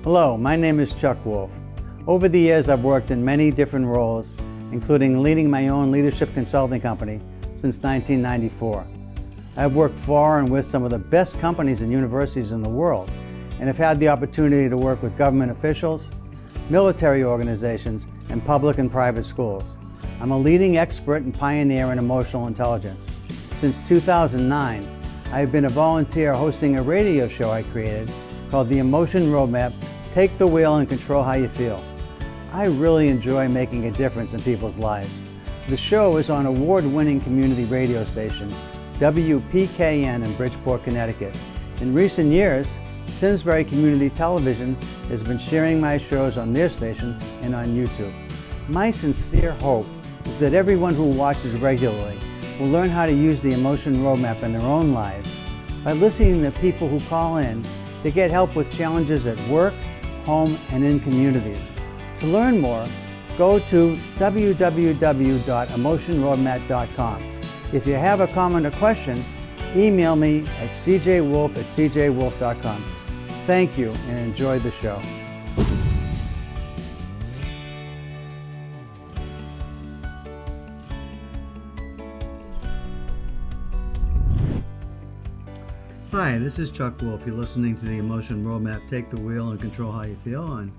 Hello, my name is Chuck Wolf. Over the years, I've worked in many different roles, including leading my own leadership consulting company since 1994. I've worked for and with some of the best companies and universities in the world, and have had the opportunity to work with government officials, military organizations, and public and private schools. I'm a leading expert and pioneer in emotional intelligence. Since 2009, I have been a volunteer hosting a radio show I created called The Emotion Roadmap, Take the Wheel and Control How You Feel. I really enjoy making a difference in people's lives. The show is on award-winning community radio station, WPKN in Bridgeport, Connecticut. In recent years, Simsbury Community Television has been sharing my shows on their station and on YouTube. My sincere hope is that everyone who watches regularly will learn how to use the Emotion Roadmap in their own lives by listening to people who call in to get help with challenges at work, home, and in communities. To learn more, go to www.emotionroadmap.com. If you have a comment or question, email me at cjwolf@cjwolf.com. Thank you and enjoy the show. Hi, this is Chuck Wolf. You're listening to the Emotion Roadmap, Take the Wheel and Control How You Feel on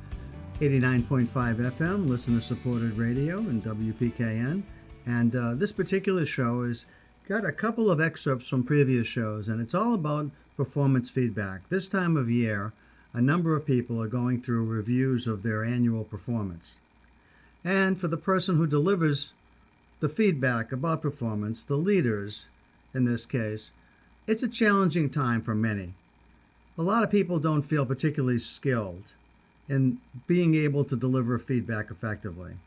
89.5 FM, listener-supported radio in WPKN. And this particular show has got a couple of excerpts from previous shows, and it's all about performance feedback. This time of year, a number of people are going through reviews of their annual performance. And for the person who delivers the feedback about performance, the leaders in this case, it's a challenging time for many. A lot of people don't feel particularly skilled in being able to deliver feedback effectively.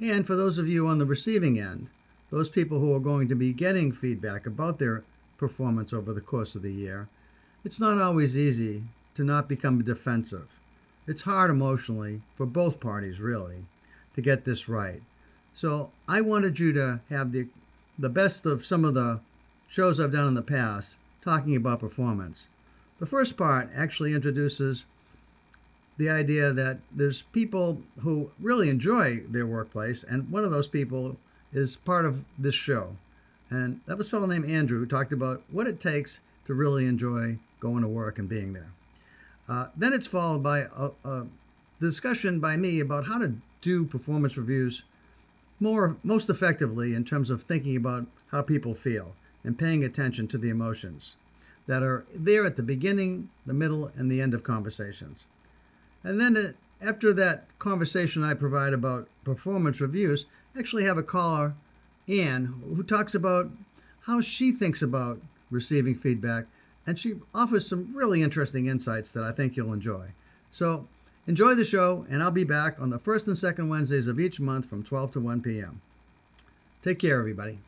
And for those of you on the receiving end, those people who are going to be getting feedback about their performance over the course of the year, it's not always easy to not become defensive. It's hard emotionally for both parties, really, to get this right. So I wanted you to have the best of some of the shows I've done in the past talking about performance. The first part actually introduces the idea that there's people who really enjoy their workplace, and one of those people is part of this show. And that was a fellow named Andrew who talked about what it takes to really enjoy going to work and being there. Then it's followed by a discussion by me about how to do performance reviews most effectively in terms of thinking about how people feel and paying attention to the emotions that are there at the beginning, the middle, and the end of conversations. And then after that conversation I provide about performance reviews, I actually have a caller, Anne, who talks about how she thinks about receiving feedback, and she offers some really interesting insights that I think you'll enjoy. So enjoy the show, and I'll be back on the first and second Wednesdays of each month from 12 to 1 p.m. Take care, everybody.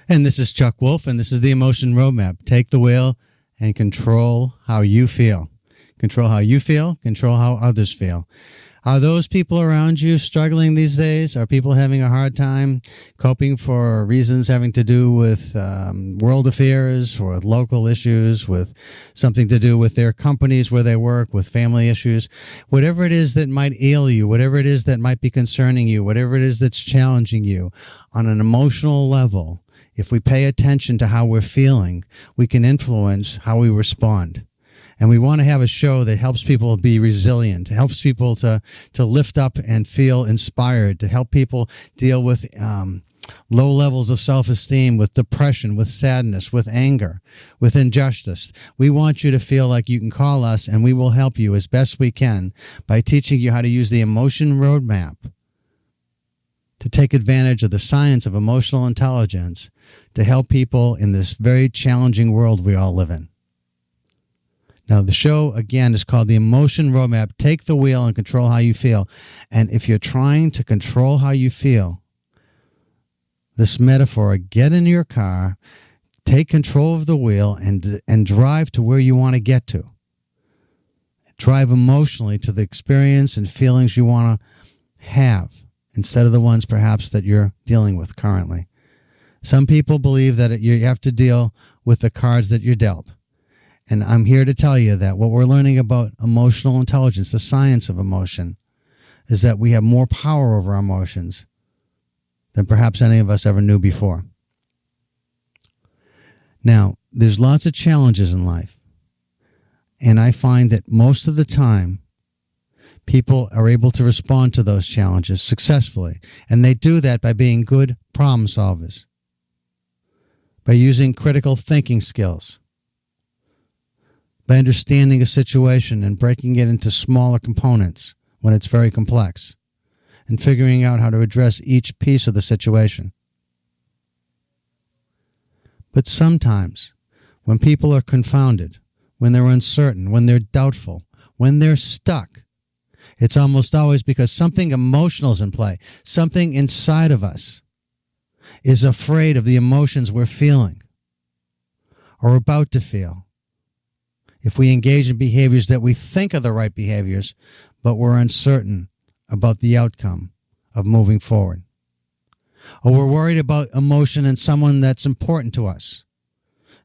And this is Chuck Wolf, and this is the Emotion Roadmap. Take the wheel and control how you feel. Control how you feel, control how others feel. Are those people around you struggling these days? Are people having a hard time coping for reasons having to do with world affairs, or with local issues, with something to do with their companies where they work, with family issues? Whatever it is that might ail you, whatever it is that might be concerning you, whatever it is that's challenging you on an emotional level, if we pay attention to how we're feeling, we can influence how we respond. And we want to have a show that helps people be resilient, helps people to lift up and feel inspired, to help people deal with low levels of self-esteem, with depression, with sadness, with anger, with injustice. We want you to feel like you can call us, and we will help you as best we can by teaching you how to use the Emotion Roadmap to take advantage of the science of emotional intelligence to help people in this very challenging world we all live in. Now, the show, again, is called The Emotion Roadmap. Take the wheel and control how you feel. And if you're trying to control how you feel, this metaphor, get in your car, take control of the wheel, and drive to where you want to get to. Drive emotionally to the experience and feelings you want to have, instead of the ones perhaps that you're dealing with currently. Some people believe that you have to deal with the cards that you're dealt. And I'm here to tell you that what we're learning about emotional intelligence, the science of emotion, is that we have more power over our emotions than perhaps any of us ever knew before. Now, there's lots of challenges in life. And I find that most of the time, people are able to respond to those challenges successfully. And they do that by being good problem solvers, by using critical thinking skills, by understanding a situation and breaking it into smaller components when it's very complex, and figuring out how to address each piece of the situation. But sometimes, when people are confounded, when they're uncertain, when they're doubtful, when they're stuck, it's almost always because something emotional is in play. Something inside of us is afraid of the emotions we're feeling or about to feel. If we engage in behaviors that we think are the right behaviors, but we're uncertain about the outcome of moving forward. Or we're worried about emotion in someone that's important to us.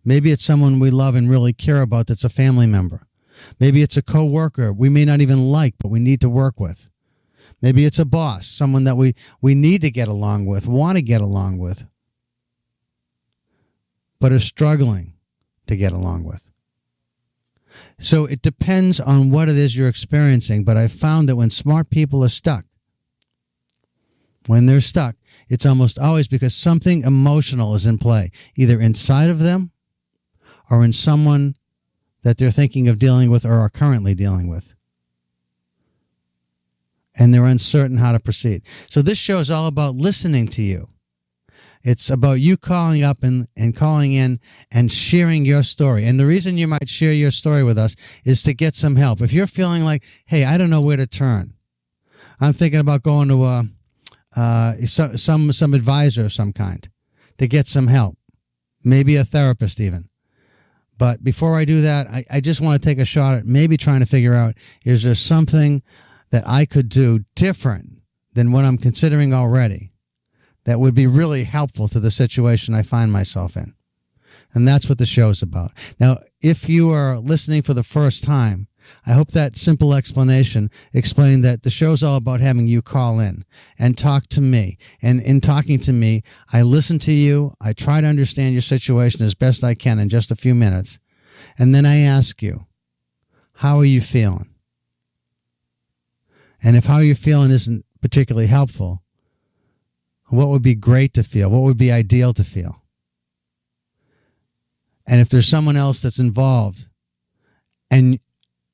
Maybe it's someone we love and really care about that's a family member. Maybe it's a coworker we may not even like, but we need to work with. Maybe it's a boss, someone that we need to get along with, want to get along with, but are struggling to get along with. So it depends on what it is you're experiencing, but I've found that when smart people are stuck, when they're stuck, it's almost always because something emotional is in play, either inside of them or in someone that they're thinking of dealing with or are currently dealing with. And they're uncertain how to proceed. So this show is all about listening to you. It's about you calling up and calling in and sharing your story. And the reason you might share your story with us is to get some help. If you're feeling like, hey, I don't know where to turn. I'm thinking about going to some advisor of some kind to get some help. Maybe a therapist even. But before I do that, I just want to take a shot at maybe trying to figure out, is there something that I could do different than what I'm considering already that would be really helpful to the situation I find myself in? And that's what the show's about. Now, if you are listening for the first time, I hope that simple explanation explained that the show's all about having you call in and talk to me. And in talking to me, I listen to you. I try to understand your situation as best I can in just a few minutes. And then I ask you, how are you feeling? And if how you're feeling isn't particularly helpful, what would be great to feel? What would be ideal to feel? And if there's someone else that's involved and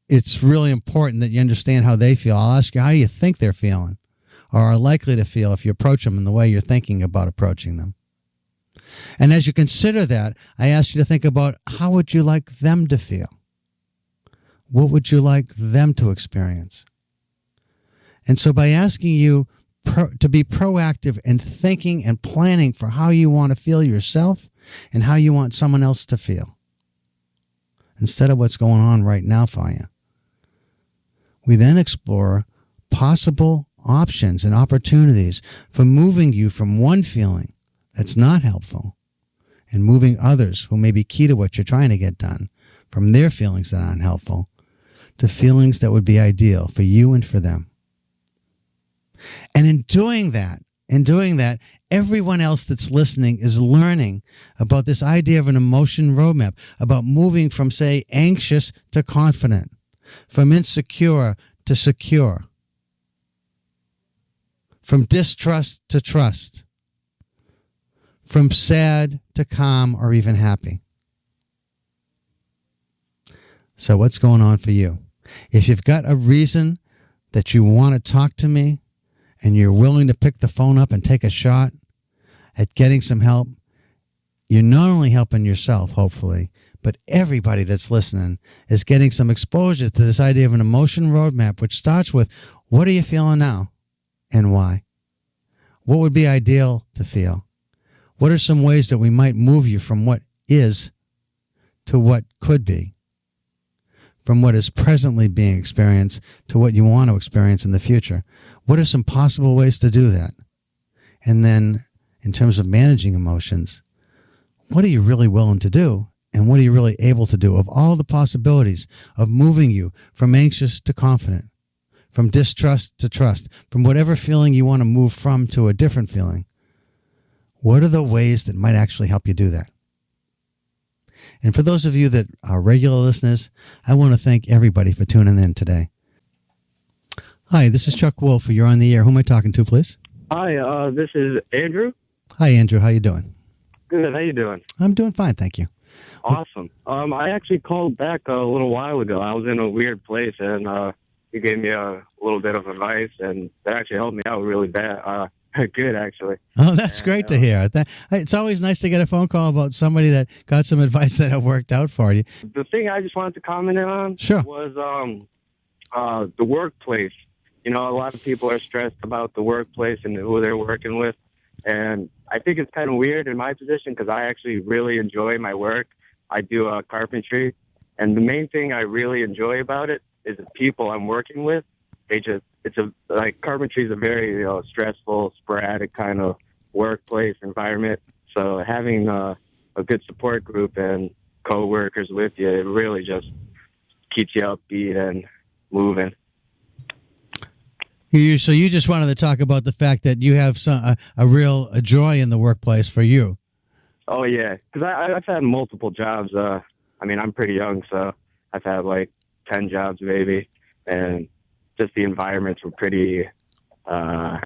it's really important that you understand how they feel, I'll ask you, how do you think they're feeling or are likely to feel if you approach them in the way you're thinking about approaching them? And as you consider that, I ask you to think about, how would you like them to feel? What would you like them to experience? And so by asking you to be proactive in thinking and planning for how you want to feel yourself and how you want someone else to feel, instead of what's going on right now for you, we then explore possible options and opportunities for moving you from one feeling that's not helpful and moving others who may be key to what you're trying to get done from their feelings that aren't helpful to feelings that would be ideal for you and for them. And in doing that, everyone else that's listening is learning about this idea of an emotion roadmap, about moving from, say, anxious to confident, from insecure to secure, from distrust to trust, from sad to calm or even happy. So what's going on for you? If you've got a reason that you want to talk to me, and you're willing to pick the phone up and take a shot at getting some help, you're not only helping yourself, hopefully, but everybody that's listening is getting some exposure to this idea of an emotion roadmap, which starts with, what are you feeling now and why? What would be ideal to feel? What are some ways that we might move you from what is to what could be? From what is presently being experienced to what you want to experience in the future? What are some possible ways to do that? And then, in terms of managing emotions, what are you really willing to do And what are you really able to do? Of all the possibilities of moving you from anxious to confident, from distrust to trust, from whatever feeling you want to move from to a different feeling, what are the ways that might actually help you do that? And for those of you that are regular listeners, I want to thank everybody for tuning in today. Hi, this is Chuck Wolf. You're on the air. Who am I talking to, please? Hi, this is Andrew. Hi, Andrew. How you doing? Good. How you doing? I'm doing fine, thank you. Awesome. I actually called back a little while ago. I was in a weird place, and you gave me a little bit of advice, and that actually helped me out really bad. Good, actually. Oh, that's great to hear. It's always nice to get a phone call about somebody that got some advice that worked out for you. The thing I just wanted to comment on was the workplace. You know, a lot of people are stressed about the workplace and who they're working with, and I think it's kind of weird in my position because I actually really enjoy my work. I do carpentry, and the main thing I really enjoy about it is the people I'm working with. Carpentry is a very stressful, sporadic kind of workplace environment. So having a good support group and coworkers with you, it really just keeps you upbeat and moving. So you just wanted to talk about the fact that you have a real joy in the workplace for you. Oh, yeah, because I've had multiple jobs. I'm pretty young, so I've had like 10 jobs maybe, and just the environments were pretty not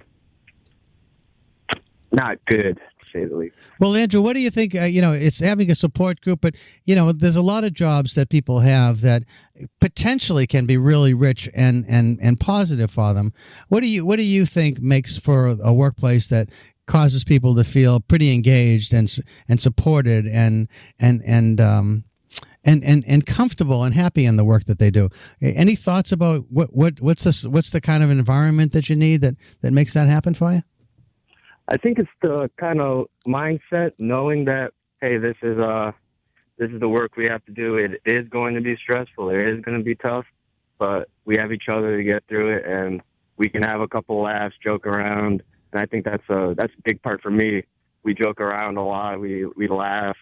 good, to say the least. Well, Andrew, what do you think? It's having a support group, but, there's a lot of jobs that people have that potentially can be really rich and positive for them. What do you think makes for a workplace that causes people to feel pretty engaged and supported and comfortable and happy in the work that they do? Any thoughts about what's the kind of environment that you need that makes that happen for you? I think it's the kind of mindset, knowing that, hey, this is the work we have to do. It is going to be stressful. It is going to be tough, but we have each other to get through it, and we can have a couple laughs, joke around. And I think that's a big part for me. We joke around a lot. We laugh,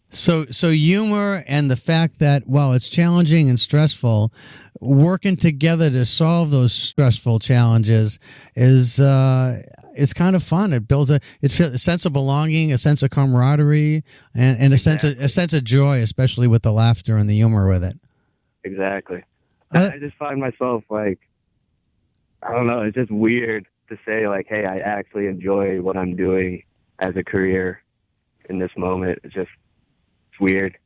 So humor and the fact that while it's challenging and stressful, working together to solve those stressful challenges is it's kind of fun. It builds a sense of belonging, a sense of camaraderie, and a sense of joy, especially with the laughter and the humor with it. Exactly. I just find myself like, I don't know, it's just weird to say like, hey, I actually enjoy what I'm doing as a career in this moment. It's weird,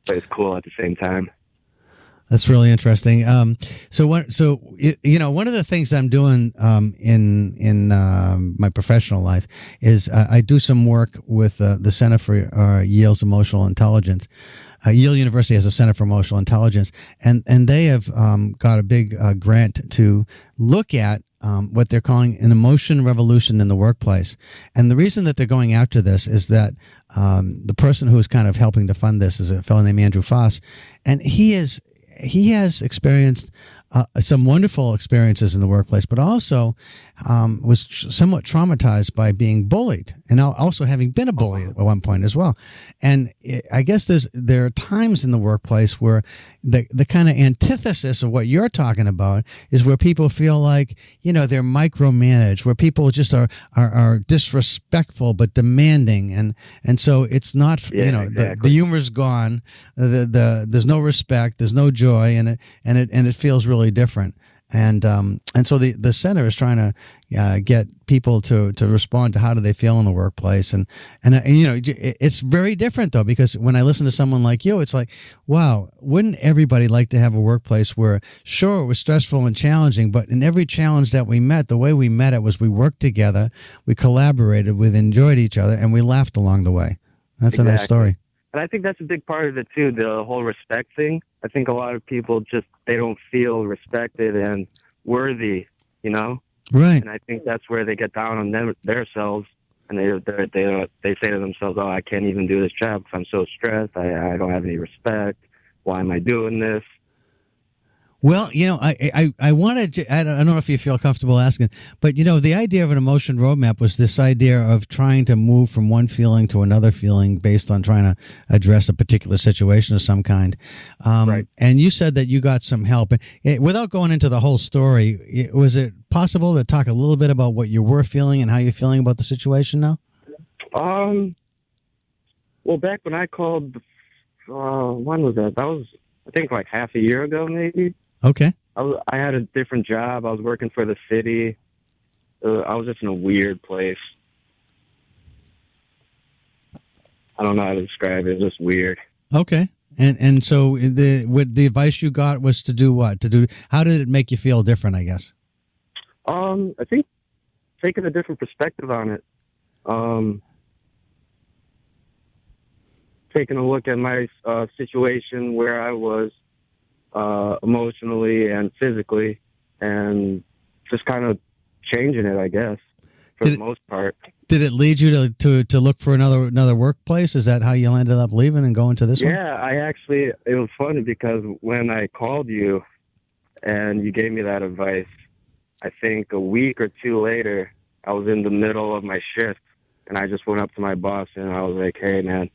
but it's cool at the same time. That's really interesting. One of the things I'm doing in my professional life is I do some work with the Center for Yale's Emotional Intelligence. Yale University has a Center for Emotional Intelligence, and they have got a big grant to look at what they're calling an emotion revolution in the workplace. And the reason that they're going after this is that the person who is kind of helping to fund this is a fellow named Andrew Foss, and he has experienced some wonderful experiences in the workplace, but also was somewhat traumatized by being bullied, and also having been a bully at one point as well. And I guess there are times in the workplace where the kind of antithesis of what you're talking about is where people feel like, they're micromanaged, where people just are disrespectful but demanding, and so it's not, exactly. the humor's gone, there's no respect, there's no joy, and it feels really different. And so the center is trying to get people to respond to how do they feel in the workplace, and it's very different though, because when I listen to someone like you, it's like, wow, wouldn't everybody like to have a workplace where sure it was stressful and challenging, but in every challenge that we met, the way we met it was we worked together, we collaborated, we enjoyed each other, and we laughed along the way. That's exactly. A nice story. And I think that's a big part of it too, the whole respect thing. I think a lot of people they don't feel respected and worthy, Right. And I think that's where they get down on themselves, and they say to themselves, "Oh, I can't even do this job because I'm so stressed. I don't have any respect. Why am I doing this?" Well, I wanted to, I don't know if you feel comfortable asking, but the idea of an emotion roadmap was this idea of trying to move from one feeling to another feeling based on trying to address a particular situation of some kind. Right. And you said that you got some help. Without going into the whole story, was it possible to talk a little bit about what you were feeling and how you're feeling about the situation now? Well, back when I called, when was that? That was, I think, like half a year ago, maybe. Okay. I had a different job. I was working for the city. I was just in a weird place. I don't know how to describe it. It's just weird. Okay. And so the advice you got was to do what? How did it make you feel different, I guess? I think taking a different perspective on it. Taking a look at my situation where I was emotionally and physically, and just kind of changing it, I guess, for the most part. Did it lead you to look for another workplace? Is that how you ended up leaving and going to this one? Yeah, it was funny because when I called you and you gave me that advice, I think a week or two later, I was in the middle of my shift, and I just went up to my boss and I was like, hey, man,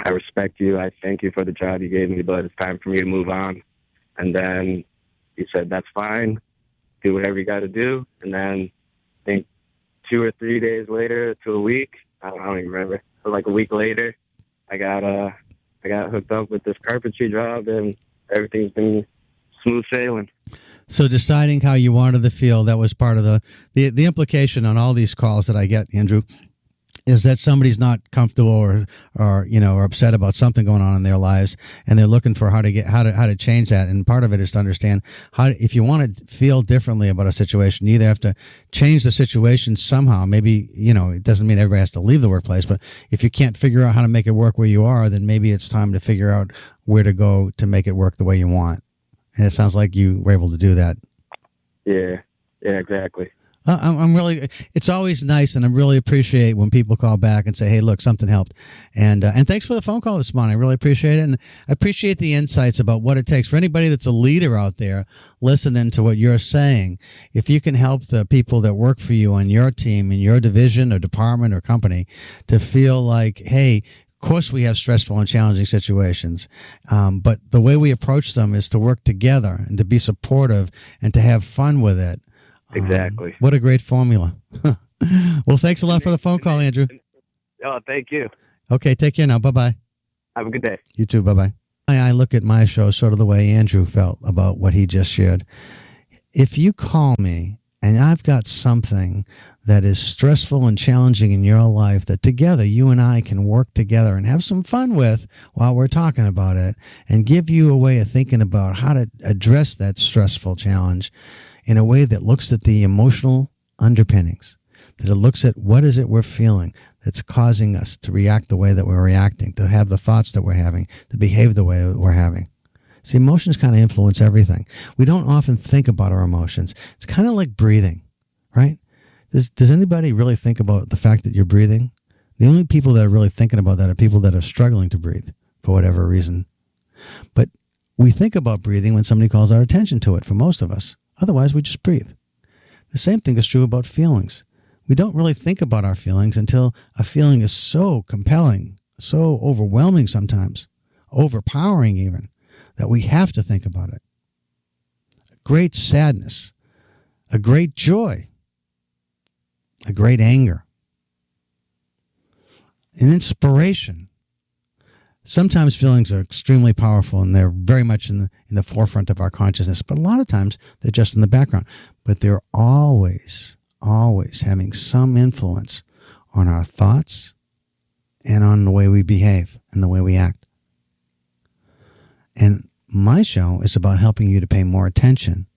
I respect you. I thank you for the job you gave me, but it's time for me to move on. And then he said, that's fine. Do whatever you got to do. And then I think 2 or 3 days later to a week, I don't even remember, but like a week later, I got hooked up with this carpentry job, and everything's been smooth sailing. So deciding how you wanted to feel, that was part of the implication on all these calls that I get, Andrew, is that somebody's not comfortable or upset about something going on in their lives, and they're looking for how to change that. And part of it is to understand how, if you want to feel differently about a situation, you either have to change the situation somehow. Maybe, it doesn't mean everybody has to leave the workplace, but if you can't figure out how to make it work where you are, then maybe it's time to figure out where to go to make it work the way you want. And it sounds like you were able to do that. Yeah, exactly. I'm really, it's always nice, and I really appreciate when people call back and say, hey, look, something helped. And thanks for the phone call this morning. I really appreciate it. And I appreciate the insights about what it takes for anybody that's a leader out there listening to what you're saying. If you can help the people that work for you on your team, in your division or department or company, to feel like, hey, of course we have stressful and challenging situations, but the way we approach them is to work together and to be supportive and to have fun with it. Exactly. What a great formula. Well, thanks a lot for the phone call, Andrew. Oh, thank you. Okay, take care now. Bye-bye. Have a good day. You too. Bye-bye. I look at my show sort of the way Andrew felt about what he just shared. If you call me and I've got something that is stressful and challenging in your life that together you and I can work together and have some fun with while we're talking about it, and give you a way of thinking about how to address that stressful challenge in a way that looks at the emotional underpinnings, that it looks at what is it we're feeling that's causing us to react the way that we're reacting, to have the thoughts that we're having, to behave the way that we're having. See, emotions kind of influence everything. We don't often think about our emotions. It's kind of like breathing, right? Does anybody really think about the fact that you're breathing? The only people that are really thinking about that are people that are struggling to breathe for whatever reason. But we think about breathing when somebody calls our attention to it, for most of us. Otherwise, we just breathe. The same thing is true about feelings. We don't really think about our feelings until a feeling is so compelling, so overwhelming sometimes, overpowering even, that we have to think about it. A great sadness, a great joy, a great anger, an inspiration. Sometimes feelings are extremely powerful and they're very much in the forefront of our consciousness, but a lot of times they're just in the background. But they're always having some influence on our thoughts and on the way we behave and the way we act. And my show is about helping you to pay more attention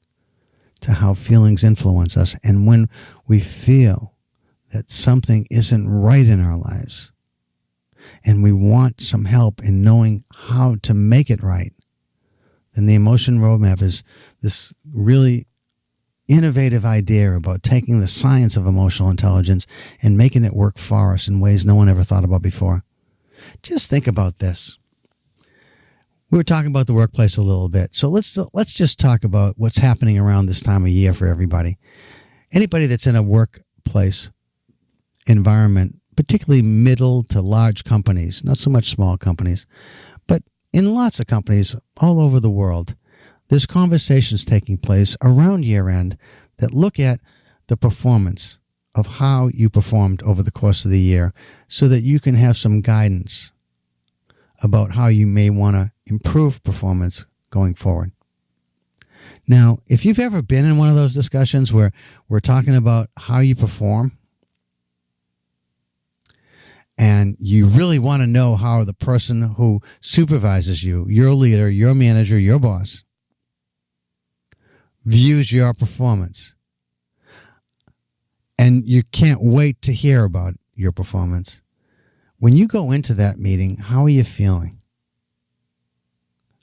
to how feelings influence us. And when we feel that something isn't right in our lives, and we want some help in knowing how to make it right, then the Emotion Roadmap is this really innovative idea about taking the science of emotional intelligence and making it work for us in ways no one ever thought about before. Just think about this. We were talking about the workplace a little bit. So let's just talk about what's happening around this time of year for everybody. Anybody that's in a workplace environment, particularly middle to large companies, not so much small companies, but in lots of companies all over the world, there's conversations taking place around year end that look at the performance of how you performed over the course of the year so that you can have some guidance about how you may want to improve performance going forward. Now, if you've ever been in one of those discussions where we're talking about how you perform and you really want to know how the person who supervises you, your leader, your manager, your boss, views your performance, and you can't wait to hear about your performance, when you go into that meeting, how are you feeling?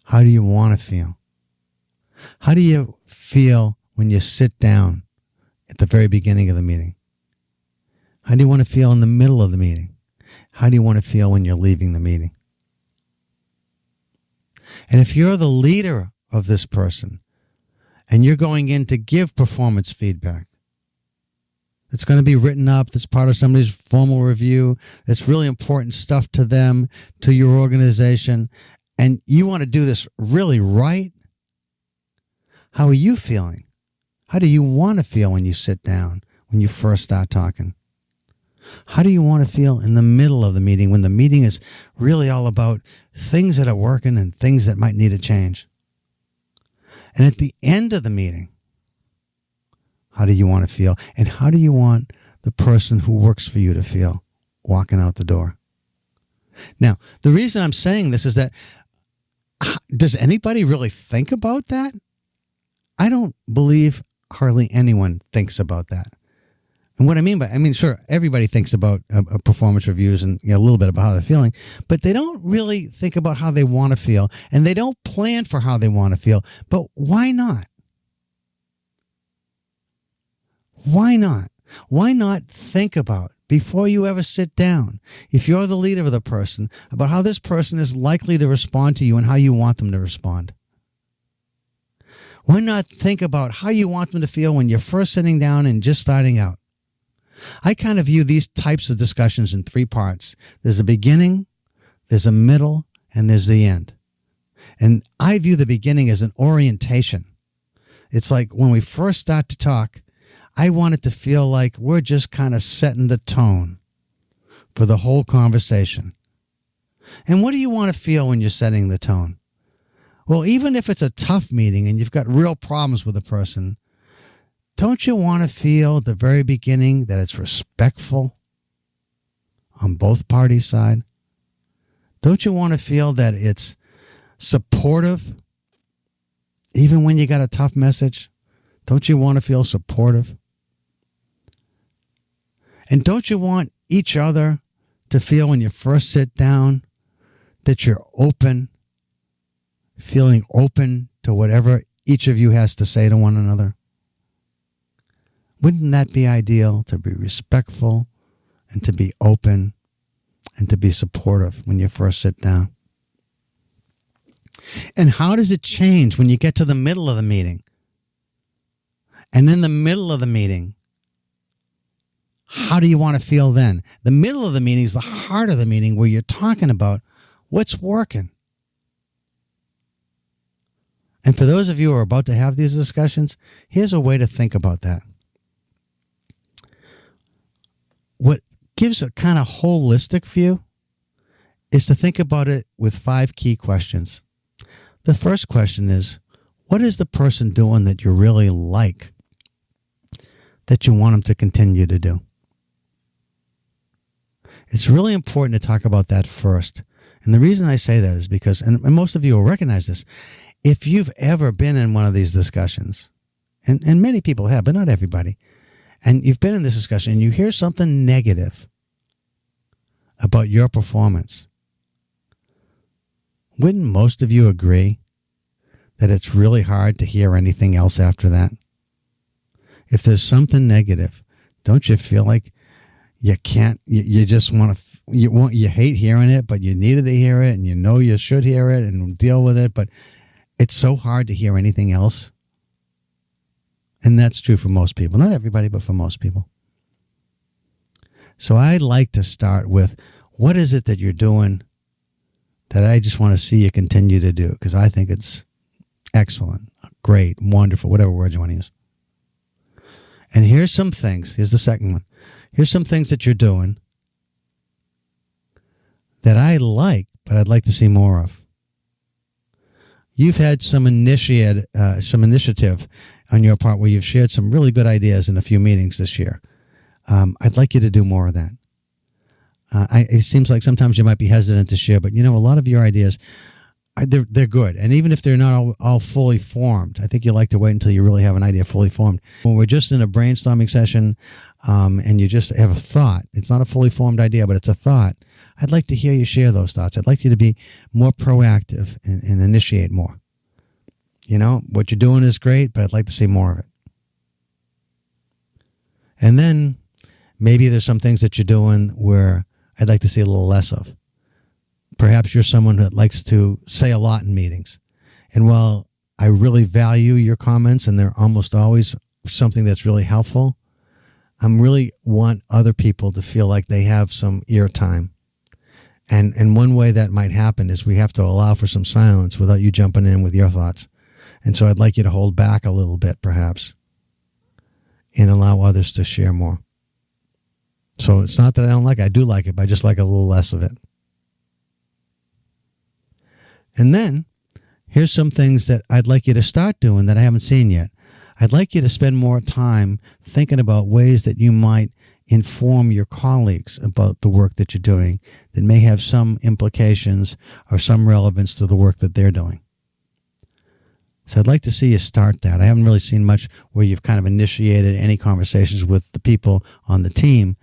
How do you want to feel? How do you feel when you sit down at the very beginning of the meeting? How do you want to feel in the middle of the meeting? How do you want to feel when you're leaving the meeting? And if you're the leader of this person and you're going in to give performance feedback, it's going to be written up. That's part of somebody's formal review. It's really important stuff to them, to your organization. And you want to do this really right. How are you feeling? How do you want to feel when you sit down, when you first start talking? How do you want to feel in the middle of the meeting when the meeting is really all about things that are working and things that might need a change? And at the end of the meeting, how do you want to feel? And how do you want the person who works for you to feel walking out the door? Now, the reason I'm saying this is that, does anybody really think about that? I don't believe hardly anyone thinks about that. And what I mean, sure, everybody thinks about performance reviews and a little bit about how they're feeling, but they don't really think about how they want to feel, and they don't plan for how they want to feel. But why not? Why not? Why not think about, before you ever sit down, if you're the leader of the person, about how this person is likely to respond to you and how you want them to respond? Why not think about how you want them to feel when you're first sitting down and just starting out? I kind of view these types of discussions in three parts. There's a beginning, there's a middle, and there's the end. And I view the beginning as an orientation. It's like when we first start to talk, I want it to feel like we're just kind of setting the tone for the whole conversation. And what do you want to feel when you're setting the tone? Well, even if it's a tough meeting and you've got real problems with a person, don't you want to feel at the very beginning that it's respectful on both parties' side? Don't you want to feel that it's supportive even when you got a tough message? Don't you want to feel supportive? And don't you want each other to feel when you first sit down that you're open, feeling open to whatever each of you has to say to one another? Wouldn't that be ideal, to be respectful and to be open and to be supportive when you first sit down? And how does it change when you get to the middle of the meeting? And in the middle of the meeting, how do you want to feel then? The middle of the meeting is the heart of the meeting where you're talking about what's working. And for those of you who are about to have these discussions, here's a way to think about that. What gives a kind of holistic view is to think about it with 5 key questions. The first question is, what is the person doing that you really like, that you want them to continue to do? It's really important to talk about that first. And the reason I say that is because, and most of you will recognize this, if you've ever been in one of these discussions, and many people have, but not everybody, and you've been in this discussion and you hear something negative about your performance, wouldn't most of you agree that it's really hard to hear anything else after that? If there's something negative, don't you feel like you can't, you just want to, you hate hearing it, but you needed to hear it, and you know you should hear it and deal with it, but it's so hard to hear anything else. And that's true for most people. Not everybody, but for most people. So I'd like to start with, what is it that you're doing that I just want to see you continue to do? Because I think it's excellent, great, wonderful, whatever word you want to use. And here's some things. Here's the second one. Here's some things that you're doing that I like, but I'd like to see more of. You've had some initiative on your part where you've shared some really good ideas in a few meetings this year. I'd like you to do more of that. It seems like sometimes you might be hesitant to share, but a lot of your ideas, they're good. And even if they're not all fully formed, I think you like to wait until you really have an idea fully formed. When we're just in a brainstorming session and you just have a thought, it's not a fully formed idea, but it's a thought, I'd like to hear you share those thoughts. I'd like you to be more proactive and initiate more. What you're doing is great, but I'd like to see more of it. And then maybe there's some things that you're doing where I'd like to see a little less of. Perhaps you're someone that likes to say a lot in meetings. And while I really value your comments, and they're almost always something that's really helpful, I really want other people to feel like they have some ear time. And one way that might happen is we have to allow for some silence without you jumping in with your thoughts. And so I'd like you to hold back a little bit, perhaps, and allow others to share more. So it's not that I don't like it. I do like it, but I just like a little less of it. And then here's some things that I'd like you to start doing that I haven't seen yet. I'd like you to spend more time thinking about ways that you might inform your colleagues about the work that you're doing that may have some implications or some relevance to the work that they're doing. So I'd like to see you start that. I haven't really seen much where you've kind of initiated any conversations with the people on the team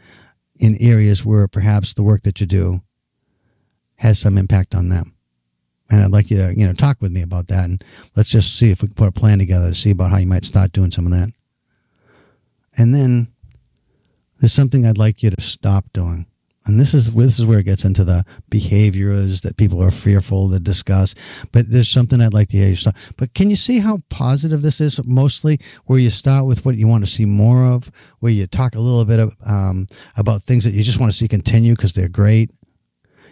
in areas where perhaps the work that you do has some impact on them. And I'd like you to, talk with me about that. And let's just see if we can put a plan together to see about how you might start doing some of that. And then there's something I'd like you to stop doing. And this is where it gets into the behaviors that people are fearful to discuss. But there's something I'd like to hear you stop. But can you see how positive this is mostly, where you start with what you want to see more of, where you talk a little bit about things that you just want to see continue because they're great.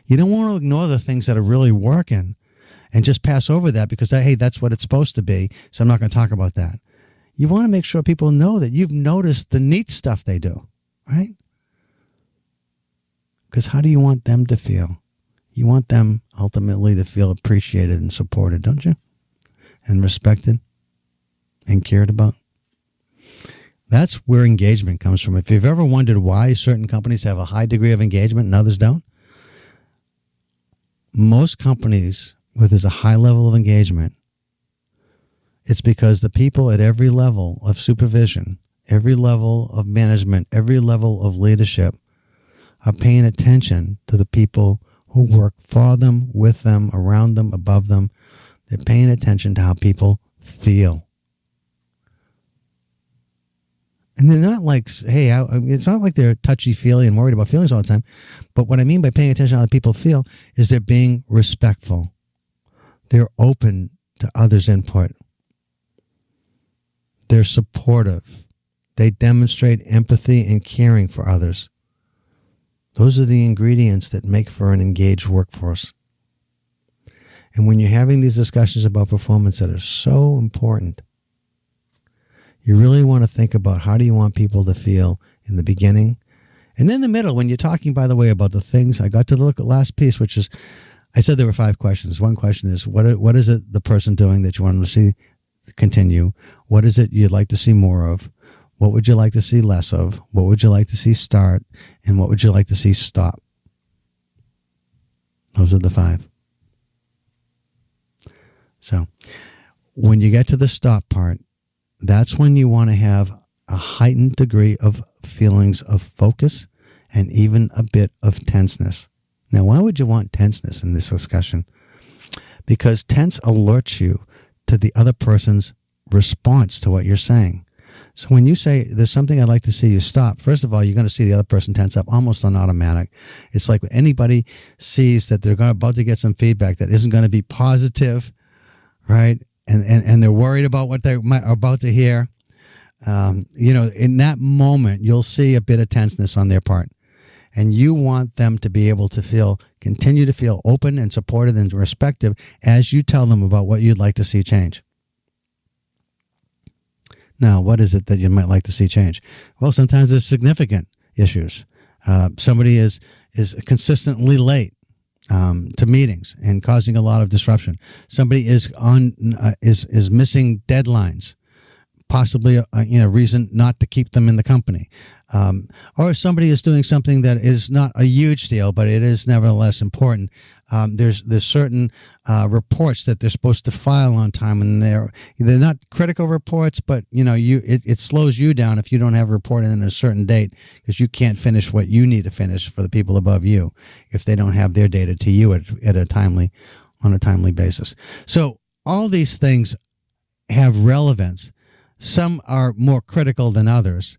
You don't want to ignore the things that are really working and just pass over that because, hey, that's what it's supposed to be, so I'm not going to talk about that. You want to make sure people know that you've noticed the neat stuff they do, right? Because how do you want them to feel? You want them ultimately to feel appreciated and supported, don't you? And respected and cared about. That's where engagement comes from. If you've ever wondered why certain companies have a high degree of engagement and others don't, most companies where there's a high level of engagement, it's because the people at every level of supervision, every level of management, every level of leadership are paying attention to the people who work for them, with them, around them, above them. They're paying attention to how people feel. And they're not like, hey, it's not like they're touchy-feely and worried about feelings all the time. But what I mean by paying attention to how people feel is they're being respectful. They're open to others' input. They're supportive. They demonstrate empathy and caring for others. Those are the ingredients that make for an engaged workforce. And when you're having these discussions about performance that are so important, you really want to think about how do you want people to feel in the beginning and in the middle when you're talking, by the way, about the things. I got to look at the last piece, which is, I said there were 5 questions. One question is, what is it the person doing that you want them to see continue? What is it you'd like to see more of? What would you like to see less of? What would you like to see start? And what would you like to see stop? Those are the 5. So when you get to the stop part, that's when you want to have a heightened degree of feelings of focus and even a bit of tenseness. Now, why would you want tenseness in this discussion? Because tense alerts you to the other person's response to what you're saying. So when you say there's something I'd like to see you stop, first of all, you're going to see the other person tense up almost on automatic. It's like when anybody sees that they're about to get some feedback that isn't going to be positive, right? And they're worried about what they're about to hear. In that moment, you'll see a bit of tenseness on their part. And you want them to be able to continue to feel open and supported and respectful as you tell them about what you'd like to see change. Now, what is it that you might like to see change? Well, sometimes there's significant issues. Somebody is consistently late to meetings and causing a lot of disruption. Somebody is missing deadlines, possibly a reason not to keep them in the company. Or somebody is doing something that is not a huge deal, but it is nevertheless important. There's certain reports that they're supposed to file on time, and they're not critical reports, but it slows you down if you don't have a report in a certain date, because you can't finish what you need to finish for the people above you if they don't have their data to you on a timely basis. So all these things have relevance. Some are more critical than others,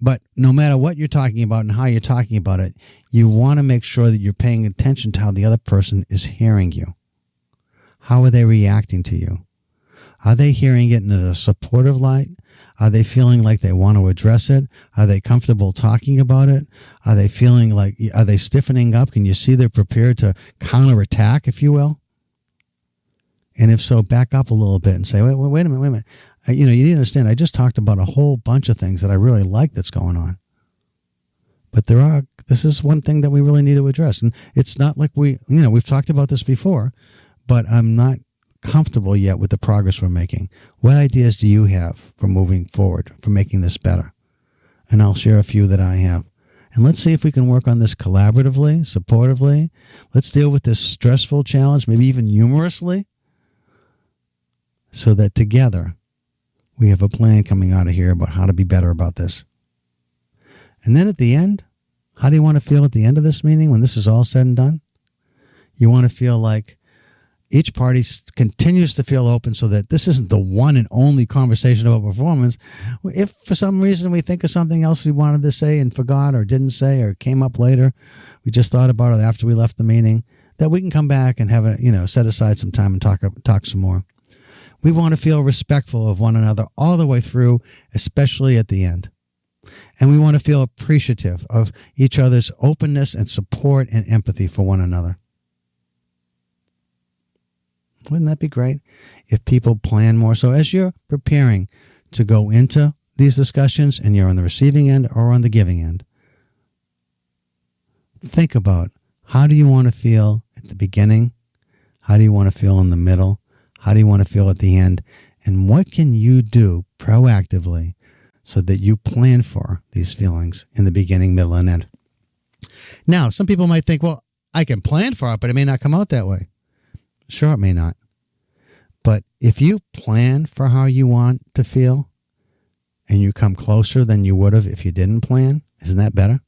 but no matter what you're talking about and how you're talking about it, you want to make sure that you're paying attention to how the other person is hearing you. How are they reacting to you? Are they hearing it in a supportive light? Are they feeling like they want to address it? Are they comfortable talking about it? Are they stiffening up? Can you see they're prepared to counterattack, if you will? And if so, back up a little bit and say, wait a minute. You need to understand, I just talked about a whole bunch of things that I really like that's going on. But this is one thing that we really need to address. And it's not like we've talked about this before, but I'm not comfortable yet with the progress we're making. What ideas do you have for moving forward, for making this better? And I'll share a few that I have. And let's see if we can work on this collaboratively, supportively. Let's deal with this stressful challenge, maybe even humorously, so that together we have a plan coming out of here about how to be better about this. And then at the end, how do you want to feel at the end of this meeting when this is all said and done? You want to feel like each party continues to feel open, so that this isn't the one and only conversation about performance. If for some reason we think of something else we wanted to say and forgot or didn't say or came up later, we just thought about it after we left the meeting, that we can come back and have set aside some time and talk some more. We want to feel respectful of one another all the way through, especially at the end. And we want to feel appreciative of each other's openness and support and empathy for one another. Wouldn't that be great if people plan more? So as you're preparing to go into these discussions and you're on the receiving end or on the giving end, think about, how do you want to feel at the beginning? How do you want to feel in the middle? How do you want to feel at the end? And what can you do proactively so that you plan for these feelings in the beginning, middle, and end? Now, some people might think, well, I can plan for it, but it may not come out that way. Sure, it may not. But if you plan for how you want to feel and you come closer than you would have if you didn't plan, isn't that better?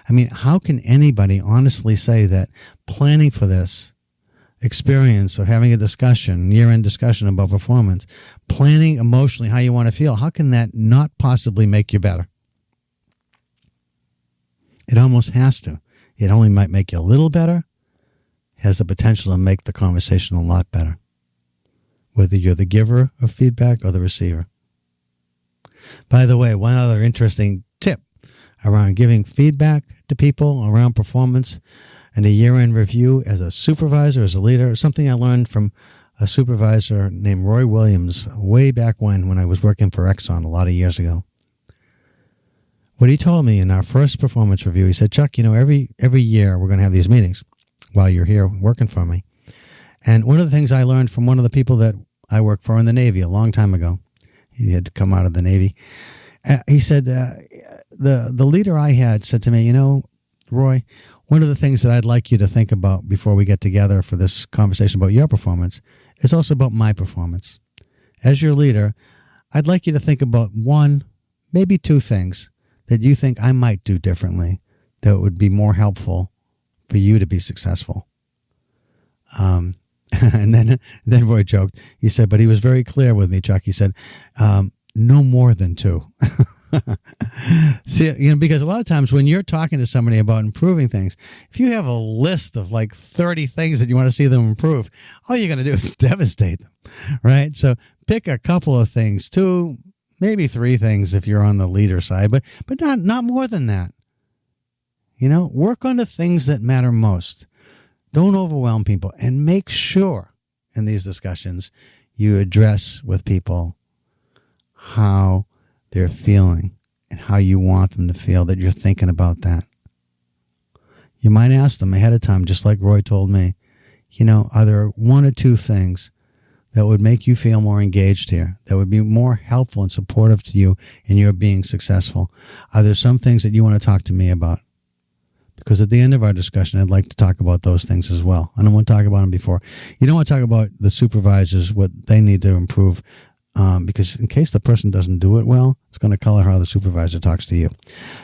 I mean, how can anybody honestly say that planning for this experience of having a discussion, year-end discussion about performance, planning emotionally how you want to feel, how can that not possibly make you better? It almost has to. It only might make you a little better, has the potential to make the conversation a lot better, whether you're the giver of feedback or the receiver. By the way, one other interesting tip around giving feedback to people around performance and a year-end review as a supervisor, as a leader, something I learned from a supervisor named Roy Williams way back when I was working for Exxon a lot of years ago. What he told me in our first performance review, he said, Chuck, every year we're going to have these meetings while you're here working for me. And one of the things I learned from one of the people that I worked for in the Navy a long time ago, he had come out of the Navy, he said, the leader I had said to me, Roy, one of the things that I'd like you to think about before we get together for this conversation about your performance is also about my performance. As your leader, I'd like you to think about one, maybe two things that you think I might do differently that would be more helpful for you to be successful. And then Roy joked. He said, but he was very clear with me, Chuck. He said, no more than 2. See, because a lot of times when you're talking to somebody about improving things, if you have a list of like 30 things that you want to see them improve, all you're going to do is devastate them, right? So pick a couple of things, 2, maybe 3 things if you're on the leader side, but not more than that. Work on the things that matter most. Don't overwhelm people, and make sure in these discussions you address with people how they're feeling and how you want them to feel, that you're thinking about that. You might ask them ahead of time, just like Roy told me, are there 1 or 2 things that would make you feel more engaged here, that would be more helpful and supportive to you in your being successful? Are there some things that you want to talk to me about? Because at the end of our discussion, I'd like to talk about those things as well. I don't want to talk about them before. You don't want to talk about the supervisors, what they need to improve, because in case the person doesn't do it well, it's going to color how the supervisor talks to you.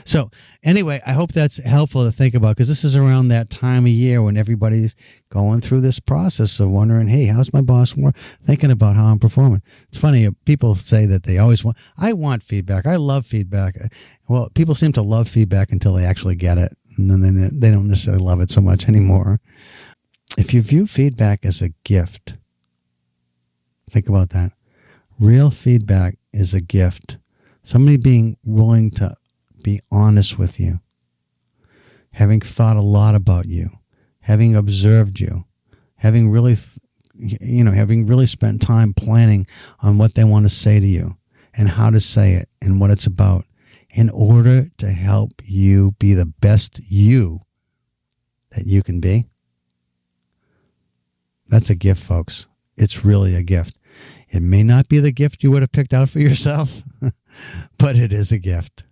So anyway, I hope that's helpful to think about, because this is around that time of year when everybody's going through this process of wondering, hey, how's my boss? Thinking about how I'm performing. It's funny, people say that they always I want feedback. I love feedback. Well, people seem to love feedback until they actually get it. And then they don't necessarily love it so much anymore. If you view feedback as a gift, think about that. Real feedback is a gift. Somebody being willing to be honest with you, having thought a lot about you, having observed you, having really spent time planning on what they want to say to you and how to say it and what it's about, in order to help you be the best you that you can be. That's a gift, folks. It's really a gift. It may not be the gift you would have picked out for yourself, but it is a gift.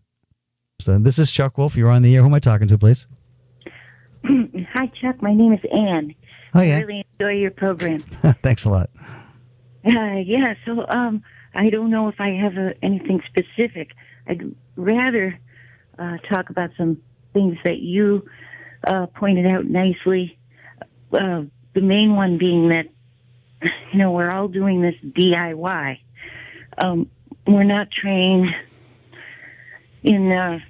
So this is Chuck Wolf. You're on the air. Who am I talking to, please? Hi, Chuck. My name is Ann. Hi, Ann. I really enjoy your program. Thanks a lot. So I don't know if I have anything specific. I'd rather talk about some things that you pointed out nicely. The main one being that, we're all doing this DIY. We're not trained in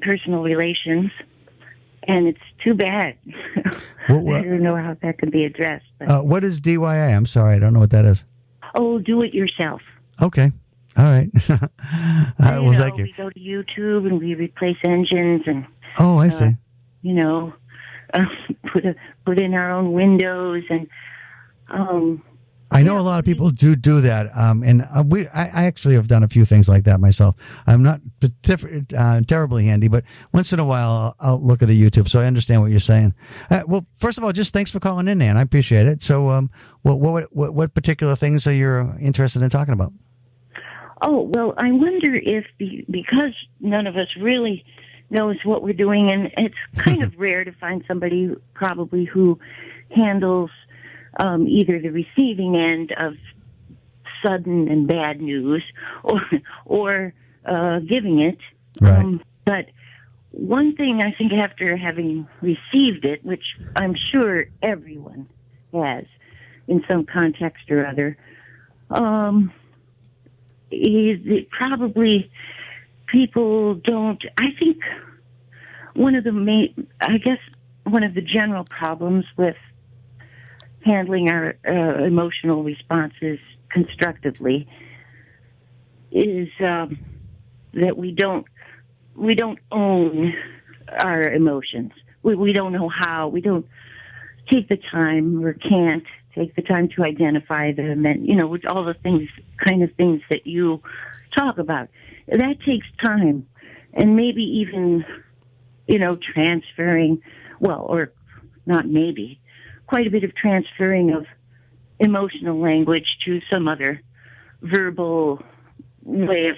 personal relations, and it's too bad. I don't know how that can be addressed. But. What is DIY? I'm sorry, I don't know what that is. Oh, do it yourself. Okay. All right. Well, thank you. We go to YouTube and we replace engines and. Oh, I see. Put in our own windows and. I know a lot of people do that, and I actually have done a few things like that myself. I'm not terribly handy, but once in a while I'll look at a YouTube, so I understand what you're saying. Well, first of all, just thanks for calling in, Nan. I appreciate it. So, what particular things are you interested in talking about? Oh, well, I wonder if because none of us really knows what we're doing, and it's kind of rare to find somebody probably who handles either the receiving end of sudden and bad news or giving it. Right. But one thing I think after having received it, which I'm sure everyone has in some context or other, is that probably people don't. I think one of the general problems with handling our emotional responses constructively is that we don't own our emotions. We don't know how. We don't take the time or can't take the time to identify them, and with all the things that you talk about. That takes time, and maybe even transferring. Well, or not maybe. Quite a bit of transferring of emotional language to some other verbal way of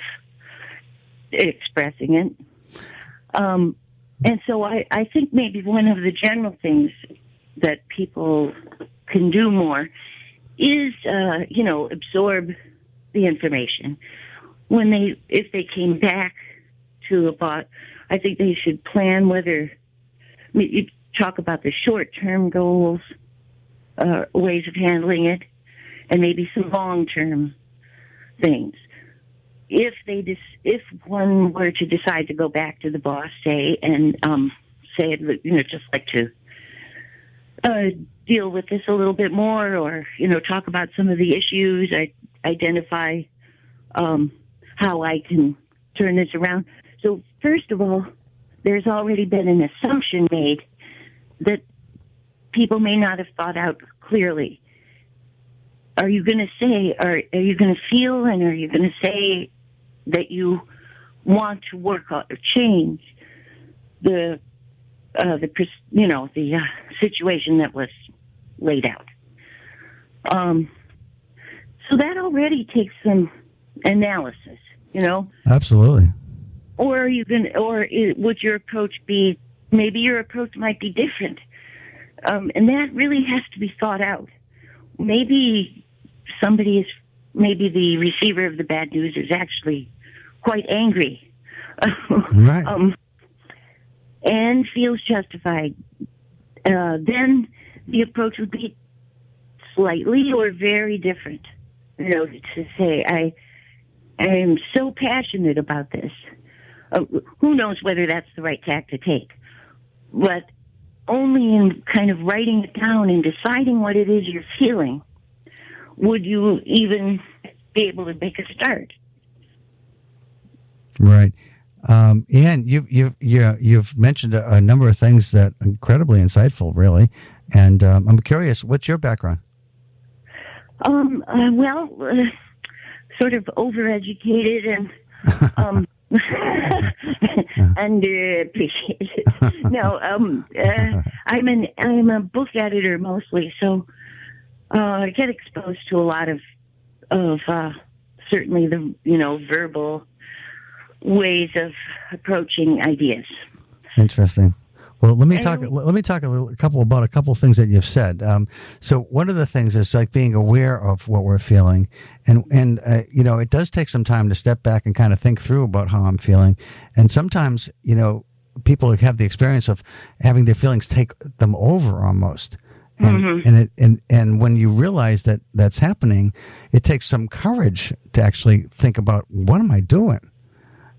expressing it. And so I think maybe one of the general things that people can do more is, absorb the information. If they came back to a bot, I think they should plan whether, you talk about the short-term goals, ways of handling it, and maybe some long-term things. if one were to decide to go back to the boss, say, and say, just like to deal with this a little bit more, or talk about some of the issues, identify how I can turn this around. So first of all, there's already been an assumption made that people may not have thought out clearly. Are you going to say, or are you going to feel, and are you going to say that you want to work on or change the situation that was laid out? So that already takes some analysis, Absolutely. Or are you going, would your approach be? Maybe your approach might be different, and that really has to be thought out. Maybe maybe the receiver of the bad news is actually quite angry, right, and feels justified. Then the approach would be slightly or very different. To say, I am so passionate about this. Who knows whether that's the right tack to take? But only in kind of writing it down and deciding what it is you're feeling would you even be able to make a start. Right. And you've mentioned a number of things that are incredibly insightful, really. And I'm curious, what's your background? Sort of overeducated and underappreciated. No, I'm a book editor mostly, so I get exposed to a lot of certainly the verbal ways of approaching ideas. Interesting. Well, let me talk a couple of things that you've said. So one of the things is like being aware of what we're feeling, and it does take some time to step back and kind of think through about how I'm feeling. And sometimes people have the experience of having their feelings take them over almost. And when you realize that that's happening, it takes some courage to actually think about, what am I doing,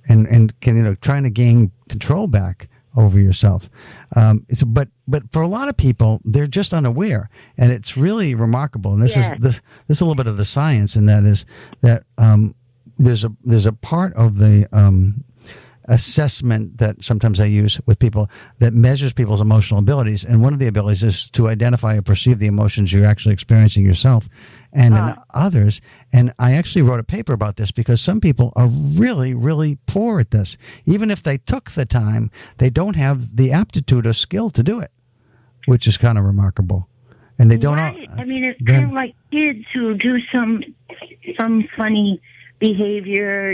and trying to gain control back over yourself. But for a lot of people, they're just unaware, and it's really remarkable. And this is a little bit of the science, and that is that there's a part of the assessment that sometimes I use with people that measures people's emotional abilities, and one of the abilities is to identify or perceive the emotions you're actually experiencing yourself and in others. And I actually wrote a paper about this because some people are really, really poor at this. Even if they took the time, they don't have the aptitude or skill to do it, which is kind of remarkable. And they don't. Right. It's kind of like kids who do some funny behavior,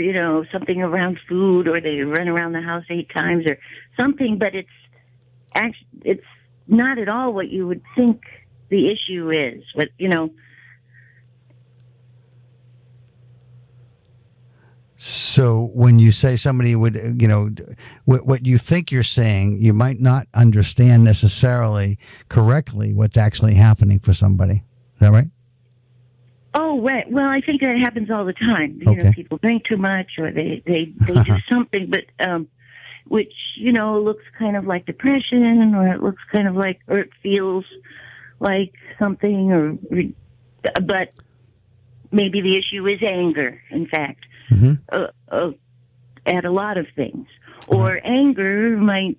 something around food, or they run around the house 8 times or something, but it's not at all what you would think the issue is. So when you say somebody would, what you think you're saying, you might not understand necessarily correctly what's actually happening for somebody. Is that right? Oh, right. Well, I think that happens all the time. Okay. People drink too much, or they do something, but which looks kind of like depression, or it looks kind of like, or it feels like something, but maybe the issue is anger. In fact, at a lot of things, or anger might.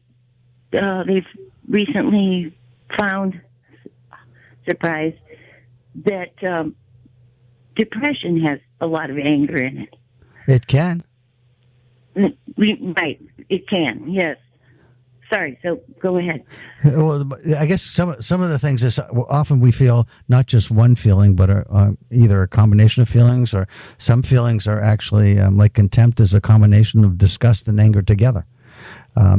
They've recently found, surprise, that. Depression has a lot of anger in it. It can. Right. It can, yes. Sorry, so go ahead. Well, I guess some of the things is often we feel not just one feeling, but either a combination of feelings, or some feelings are actually like contempt is a combination of disgust and anger together.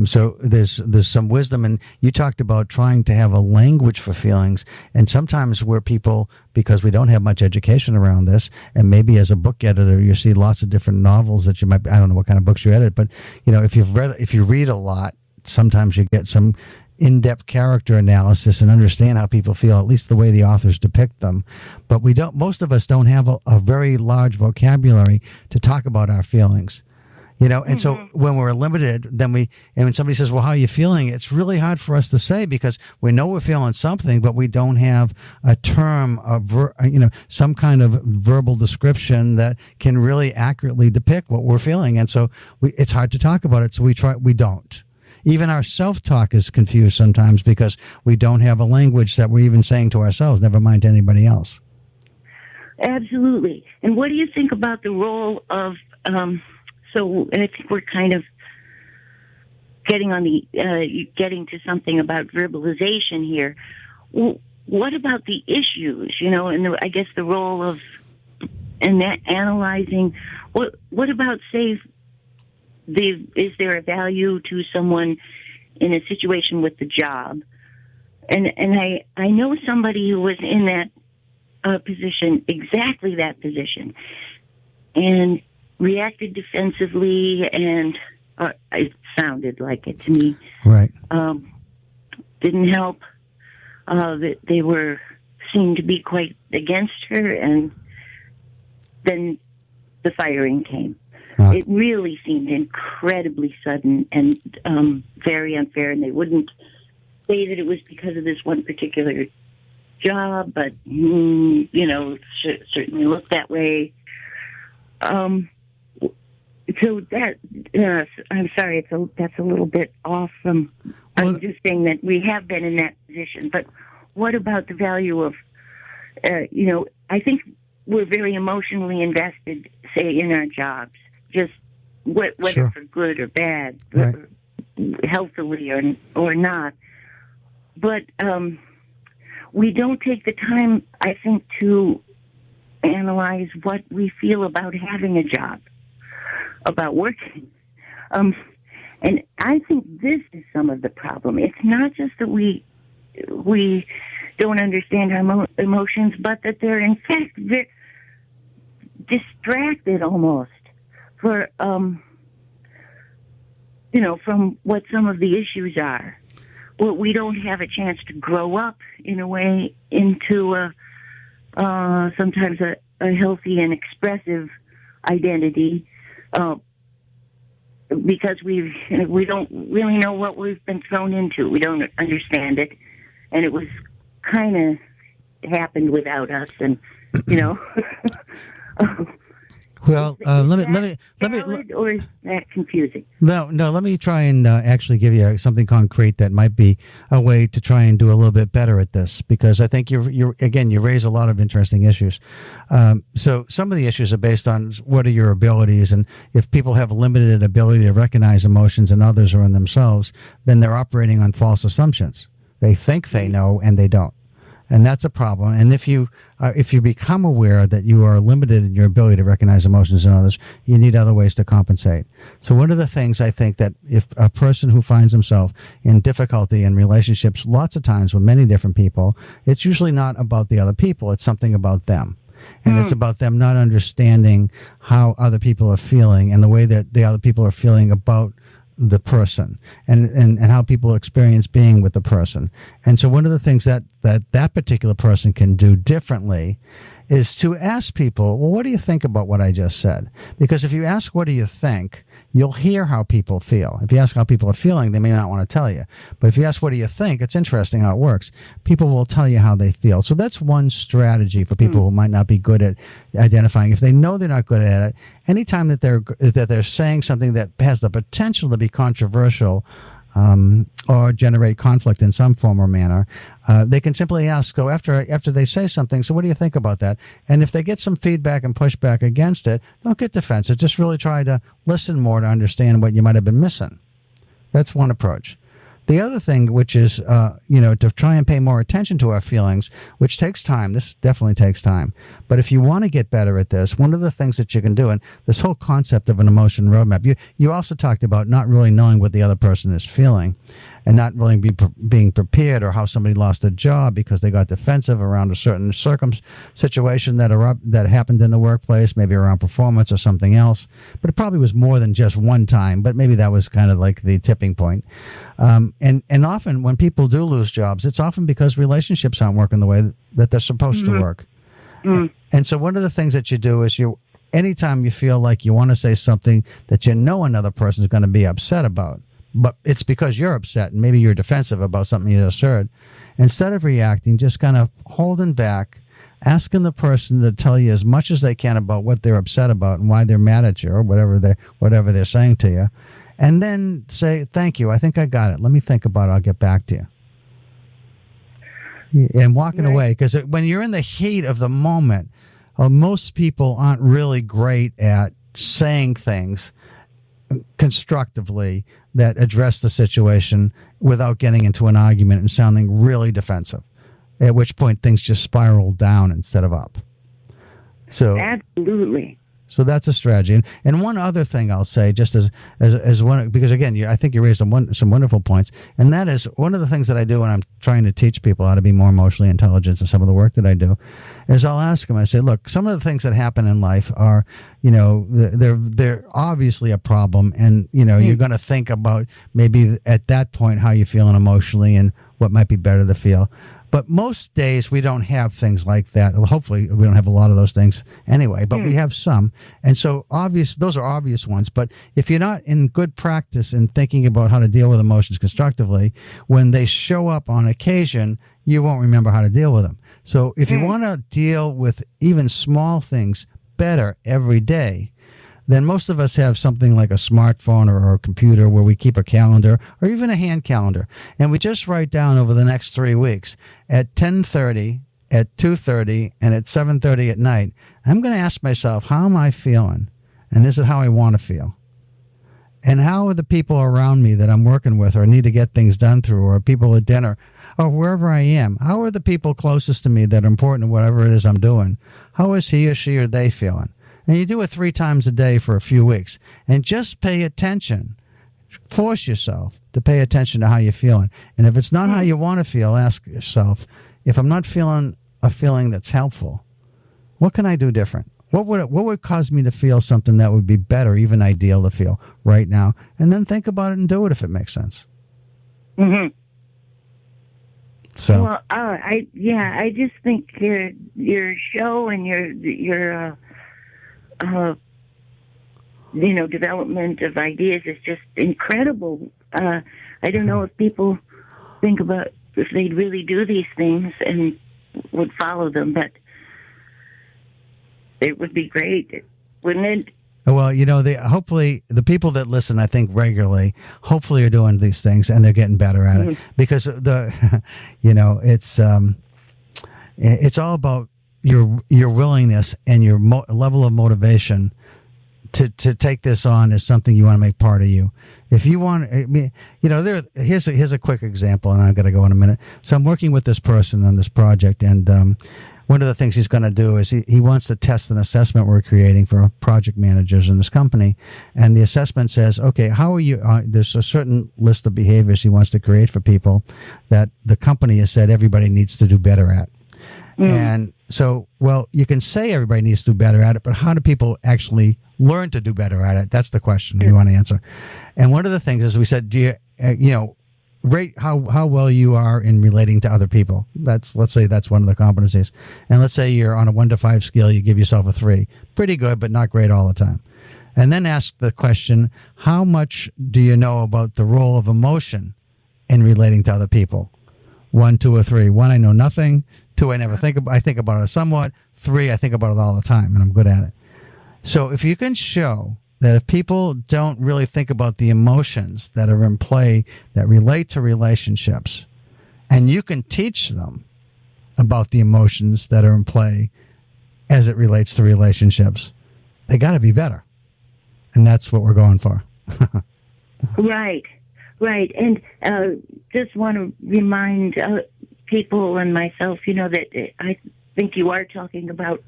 So there's some wisdom, and you talked about trying to have a language for feelings, and sometimes we're people, because we don't have much education around this, and maybe as a book editor you see lots of different novels that you I don't know what kind of books you edit, but if you read a lot, sometimes you get some in-depth character analysis and understand how people feel, at least the way the authors depict them. But most of us don't have a very large vocabulary to talk about our feelings. And so when we're limited, and when somebody says, well, how are you feeling? It's really hard for us to say because we know we're feeling something, but we don't have a term of, some kind of verbal description that can really accurately depict what we're feeling. And so it's hard to talk about it. So we don't. Even our self-talk is confused sometimes because we don't have a language that we're even saying to ourselves, never mind to anybody else. Absolutely. And what do you think about the role of, so I think we're kind of getting to something about verbalization here. Well, what about the issues, and I guess the role of analyzing, what about, say, is there a value to someone in a situation with the job? And I know somebody who was in that position, exactly that position, and reacted defensively, and it sounded like it to me. Right. Didn't help. They seemed to be quite against her, and then the firing came. It really seemed incredibly sudden and very unfair, and they wouldn't say that it was because of this one particular job, but, certainly looked that way. So that, I'm sorry, that's a little bit off from, I'm just saying that we have been in that position, but what about the value of, I think we're very emotionally invested, say, in our jobs, just whether Sure. for good or bad, Right. healthily or not. But we don't take the time, I think, to analyze what we feel about having a job, about working. And I think this is some of the problem. It's not just that we don't understand our emotions, but that they're in fact very distracted almost for from what some of the issues are. Well, we don't have a chance to grow up in a way into sometimes a healthy and expressive identity. Because we don't really know what we've been thrown into. We don't understand it, and it was kind of happened without us. And Well, let me. Or is that confusing? No. Let me try and actually give you something concrete that might be a way to try and do a little bit better at this, because I think you raise a lot of interesting issues. So some of the issues are based on what are your abilities, and if people have a limited ability to recognize emotions and others are in themselves, then they're operating on false assumptions. They think they know and they don't. And that's a problem. And if you become aware that you are limited in your ability to recognize emotions in others, you need other ways to compensate. So one of the things I think that if a person who finds himself in difficulty in relationships lots of times with many different people, it's usually not about the other people. It's something about them. And it's about them not understanding how other people are feeling and the way that the other people are feeling about the person and how people experience being with the person. And so one of the things that particular person can do differently is to ask people, well, what do you think about what I just said? Because if you ask, what do you think, you'll hear how people feel. If you ask how people are feeling, they may not want to tell you. But if you ask, what do you think, it's interesting how it works. People will tell you how they feel. So that's one strategy for people who might not be good at identifying. If they know they're not good at it, anytime that they're saying something that has the potential to be controversial, or generate conflict in some form or manner, they can simply ask, so after they say something, so what do you think about that? And if they get some feedback and pushback against it, don't get defensive. Just really try to listen more to understand what you might have been missing. That's one approach. The other thing, which is, to try and pay more attention to our feelings, which takes time. This definitely takes time. But if you want to get better at this, one of the things that you can do, and this whole concept of an emotion roadmap, you also talked about not really knowing what the other person is feeling. and not really being prepared, or how somebody lost a job because they got defensive around a certain situation that happened in the workplace, maybe around performance or something else. But it probably was more than just one time, but maybe that was kind of like the tipping point. And often when people do lose jobs, it's often because relationships aren't working the way that they're supposed to work. And so one of the things that you do is anytime you feel like you want to say something that you know another person is going to be upset about, but it's because you're upset and maybe you're defensive about something you just heard, instead of reacting, just kind of holding back, asking the person to tell you as much as they can about what they're upset about and why they're mad at you or whatever they're saying to you, and then say, thank you, I think I got it. Let me think about it. I'll get back to you. And walking away, because when you're in the heat of the moment, most people aren't really great at saying things constructively that address the situation without getting into an argument and sounding really defensive, at which point things just spiral down instead of up. So absolutely. So that's a strategy. And one other thing I'll say, just as one, because again, I think you raised some wonderful points, and that is one of the things that I do when I'm trying to teach people how to be more emotionally intelligent in some of the work that I do, is I'll ask them, I say, look, some of the things that happen in life are, they're obviously a problem, and, you're going to think about maybe at that point how you're feeling emotionally and what might be better to feel. But most days we don't have things like that. Hopefully we don't have a lot of those things anyway, but we have some. And so those are obvious ones. But if you're not in good practice in thinking about how to deal with emotions constructively, when they show up on occasion, you won't remember how to deal with them. So if you want to deal with even small things better every day, then most of us have something like a smartphone or a computer where we keep a calendar or even a hand calendar. And we just write down over the next 3 weeks at 10:30, at 2:30, and at 7:30 at night, I'm going to ask myself, how am I feeling? And is it how I want to feel? And how are the people around me that I'm working with or need to get things done through, or people at dinner, or wherever I am? How are the people closest to me that are important to whatever it is I'm doing? How is he or she or they feeling? And you do it 3 times a day for a few weeks. And just pay attention. Force yourself to pay attention to how you're feeling. And if it's not how you want to feel, ask yourself, if I'm not feeling a feeling that's helpful, what can I do different? What would cause me to feel something that would be better, even ideal to feel right now? And then think about it and do it if it makes sense. Mm-hmm. So. Well, I just think your show and your development of ideas is just incredible. I don't know if people think about if they'd really do these things and would follow them, but it would be great, wouldn't it? Well, hopefully the people that listen, I think regularly, hopefully are doing these things and they're getting better at it, because it's all about your willingness and your level of motivation to take this on as something you want to make part of you. If you want, here's a quick example, and I've got to go in a minute. So I'm working with this person on this project, and one of the things he's going to do is he wants to test an assessment we're creating for project managers in this company. And the assessment says, okay, how are you? There's a certain list of behaviors he wants to create for people that the company has said everybody needs to do better at. And so, you can say everybody needs to do better at it, but how do people actually learn to do better at it? That's the question we want to answer. And one of the things is we said, do you, rate how well you are in relating to other people. Let's say that's one of the competencies. And let's say you're on a 1 to 5 scale, you give yourself a 3. Pretty good, but not great all the time. And then ask the question, how much do you know about the role of emotion in relating to other people? 1, 2, or 3. 1, I know nothing. 2, I never think about. I think about it somewhat. 3, I think about it all the time, and I'm good at it. So if you can show that if people don't really think about the emotions that are in play that relate to relationships, and you can teach them about the emotions that are in play as it relates to relationships, they got to be better. And that's what we're going for. Right. And just want to remind people and myself, that I think you're talking about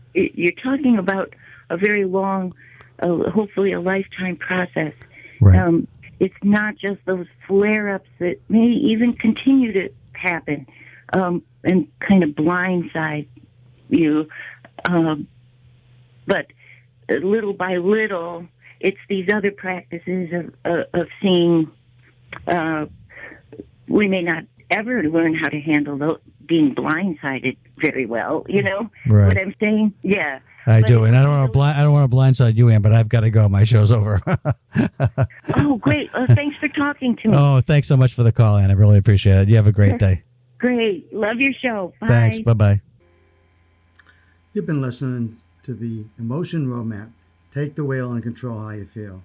a very long, hopefully a lifetime process. Right. it's not just those flare-ups that may even continue to happen and kind of blindside you. But little by little, it's these other practices of seeing. We may not ever learn how to handle being blindsided very well. You know what I'm saying? Yeah. I do, and I don't want to blindside you, Ann, but I've got to go. My show's over. Oh, great. Thanks for talking to me. Oh, thanks so much for the call, Ann. I really appreciate it. You have a great day. Great. Love your show. Bye. Thanks. Bye-bye. You've been listening to the Emotion Roadmap, Take the Wheel and Control How You Feel.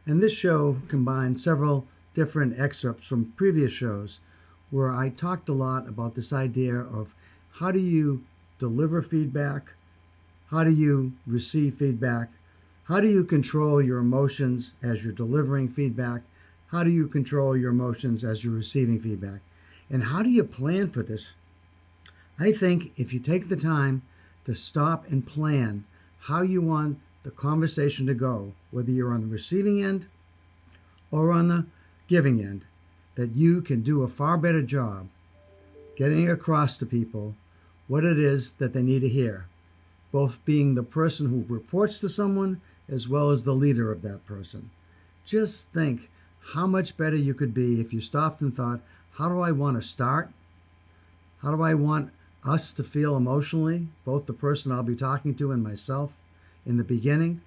And this show combined several different excerpts from previous shows where I talked a lot about this idea of how do you deliver feedback, how do you receive feedback, how do you control your emotions as you're delivering feedback, how do you control your emotions as you're receiving feedback, and how do you plan for this? I think if you take the time to stop and plan how you want the conversation to go, whether you're on the receiving end or on the giving end, that you can do a far better job getting across to people what it is that they need to hear, both being the person who reports to someone as well as the leader of that person. Just think how much better you could be if you stopped and thought, how do I want to start? How do I want us to feel emotionally, both the person I'll be talking to and myself in the beginning?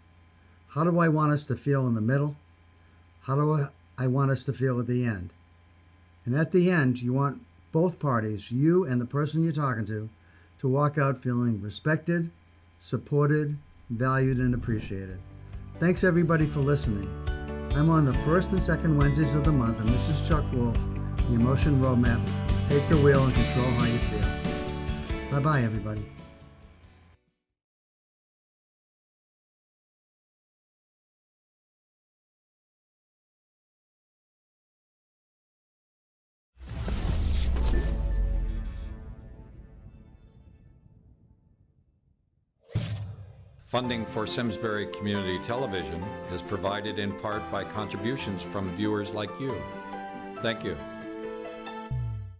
How do I want us to feel in the middle? How do I want us to feel at the end? And at the end, you want both parties, you and the person you're talking to walk out feeling respected, supported, valued, and appreciated. Thanks everybody for listening. I'm on the first and second Wednesdays of the month, and this is Chuck Wolf, the Emotion Roadmap. Take the wheel and control how you feel. Bye-bye, everybody. Funding for Simsbury Community Television is provided in part by contributions from viewers like you. Thank you.